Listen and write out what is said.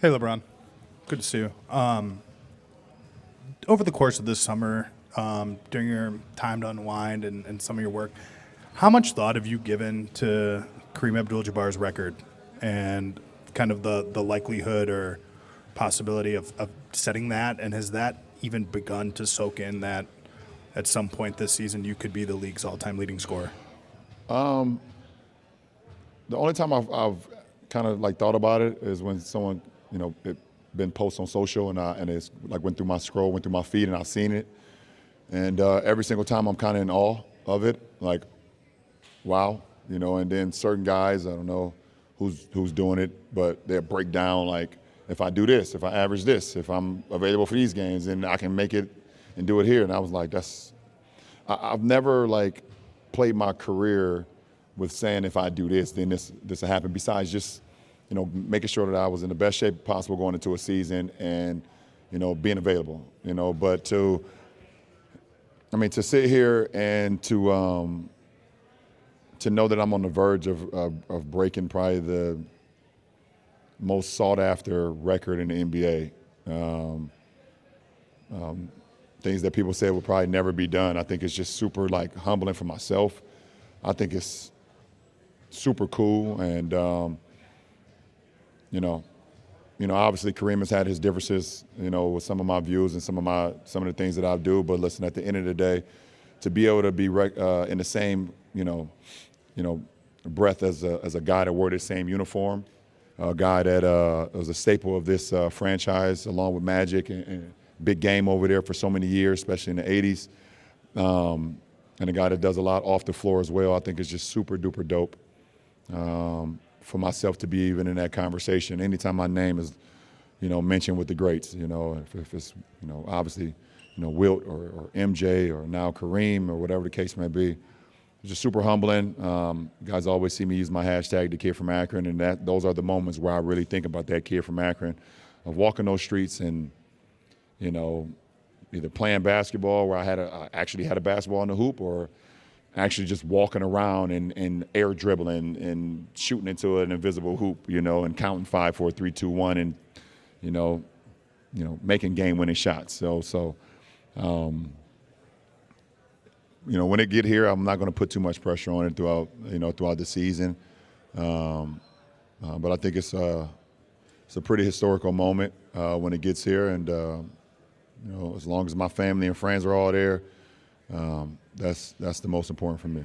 Hey, Lebron. Good to see you. Over the course of this summer, during your time to unwind and some of your work, how much thought have you given to Kareem Abdul-Jabbar's record and kind of the likelihood or possibility of setting that? And has that even begun to soak in that at some point this season you could be the league's all-time leading scorer? The only time I've kind of like thought about it is when someone, it been posts on social and it's like went through my scroll, went through my feed, and I've seen it. And every single time I'm kind of in awe of it, like, wow, and then certain guys, I don't know who's doing it, but they'll break down like, if I do this, if I average this, if I'm available for these games, then I can make it and do it here. And I was like, I've never like played my career with saying if I do this, then this will happen. Besides just, making sure that I was in the best shape possible going into a season and, being available, But to sit here and to know that I'm on the verge of breaking probably the most sought after record in the NBA. Things that people say will probably never be done. I think it's just super like humbling for myself. I think it's super cool, and obviously Kareem has had his differences, with some of my views and some of the things that I do. But listen, at the end of the day, to be able to be in the same, breath as a guy that wore the same uniform, a guy that was a staple of this franchise, along with Magic and big game over there for so many years, especially in the '80s, and a guy that does a lot off the floor as well. I think it's just super duper dope. For myself to be even in that conversation, anytime my name is, mentioned with the greats, if it's, obviously, Wilt or MJ or now Kareem or whatever the case may be, it's just super humbling. You guys always see me use my hashtag, the kid from Akron, and those are the moments where I really think about that kid from Akron, of walking those streets and, either playing basketball where I actually had a basketball in the hoop, or actually just walking around and air dribbling and shooting into an invisible hoop, and counting 5, 4, 3, 2, 1, and making game-winning shots. So when it get here, I'm not going to put too much pressure on it throughout the season. But I think it's a pretty historical moment when it gets here, and as long as my family and friends are all there, that's the most important for me.